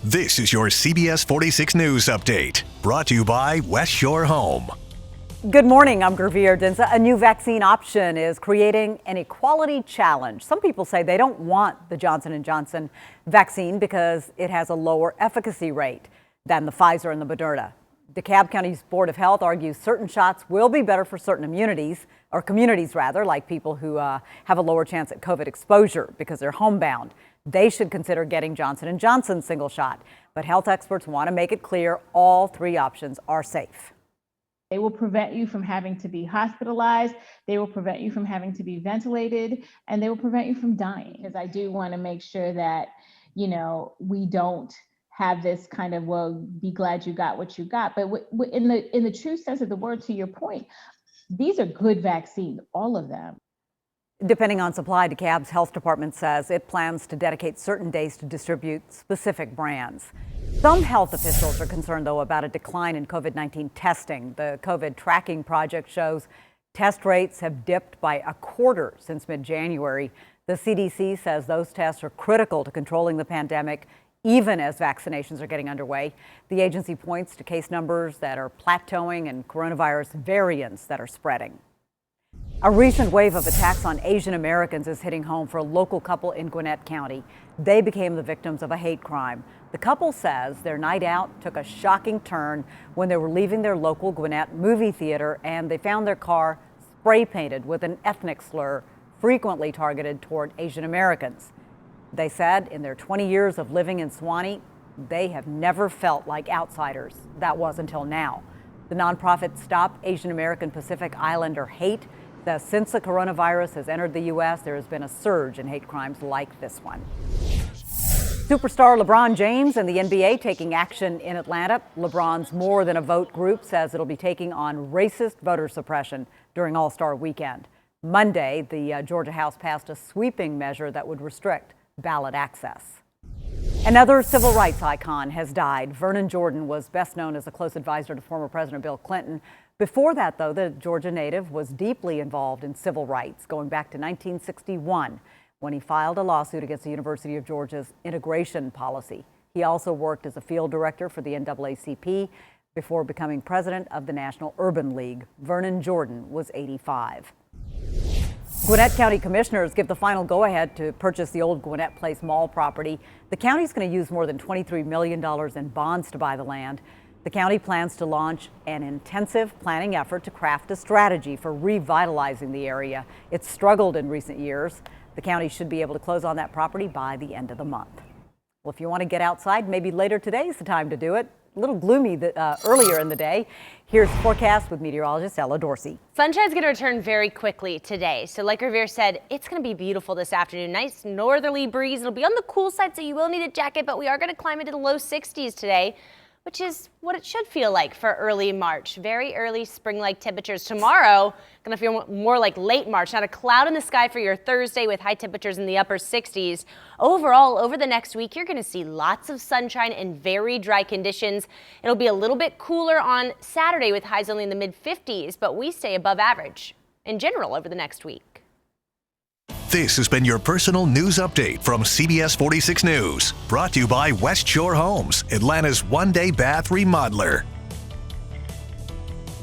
This is your CBS 46 News Update, brought to you by West Shore Home. Good morning, I'm Gurveer Dinsa. A new vaccine option is creating an equality challenge. Some people say they don't want the Johnson & Johnson vaccine because it has a lower efficacy rate than the Pfizer and the Moderna. DeKalb County's Board of Health argues certain shots will be better for certain communities, like people who have a lower chance at COVID exposure because they're homebound. They should consider getting Johnson & Johnson's single shot. But health experts want to make it clear all three options are safe. They will prevent you from having to be hospitalized. They will prevent you from having to be ventilated, and they will prevent you from dying. Because I do want to make sure that, we don't have this kind of, well, be glad you got what you got. But in the true sense of the word, to your point, these are good vaccines, all of them. Depending on supply, DeKalb's health department says it plans to dedicate certain days to distribute specific brands. Some health officials are concerned, though, about a decline in COVID-19 testing. The COVID tracking project shows test rates have dipped by a quarter since mid-January. The CDC says those tests are critical to controlling the pandemic, even as vaccinations are getting underway. The agency points to case numbers that are plateauing and coronavirus variants that are spreading. A recent wave of attacks on Asian Americans is hitting home for a local couple in Gwinnett County. They became the victims of a hate crime. The couple says their night out took a shocking turn when they were leaving their local Gwinnett movie theater and they found their car spray painted with an ethnic slur frequently targeted toward Asian Americans. They said in their 20 years of living in Suwanee, they have never felt like outsiders. That was until now. The nonprofit Stop Asian American Pacific Islander Hate says since the coronavirus has entered the U.S., there has been a surge in hate crimes like this one. Superstar Lebron James and the NBA taking action in Atlanta. LeBron's More Than a Vote group says it'll be taking on racist voter suppression during All-Star Weekend. Monday, the Georgia House passed a sweeping measure that would restrict ballot access. Another civil rights icon has died. Vernon Jordan was best known as a close advisor to former President Bill Clinton. Before that, though, the Georgia native was deeply involved in civil rights, going back to 1961, when he filed a lawsuit against the University of Georgia's integration policy. He also worked as a field director for the NAACP before becoming president of the National Urban League. Vernon Jordan was 85. Gwinnett County commissioners give the final go-ahead to purchase the old Gwinnett Place Mall property. The county's going to use more than $23 million in bonds to buy the land. The county plans to launch an intensive planning effort to craft a strategy for revitalizing the area. It's struggled in recent years. The county should be able to close on that property by the end of the month. Well, if you want to get outside, maybe later today is the time to do it. A little gloomy earlier in the day. Here's the forecast with meteorologist Ella Dorsey. Sunshine's going to return very quickly today. So like Revere said, it's going to be beautiful this afternoon. Nice northerly breeze. It'll be on the cool side, so you will need a jacket, but we are going to climb into the low 60s today, which is what it should feel like for early March. Very early spring-like temperatures. Tomorrow, gonna feel more like late March. Not a cloud in the sky for your Thursday with high temperatures in the upper 60s. Overall, over the next week, you're gonna see lots of sunshine and very dry conditions. It'll be a little bit cooler on Saturday with highs only in the mid 50s, but we stay above average in general over the next week. This has been your personal news update from CBS 46 News, brought to you by West Shore Homes, Atlanta's one-day bath remodeler.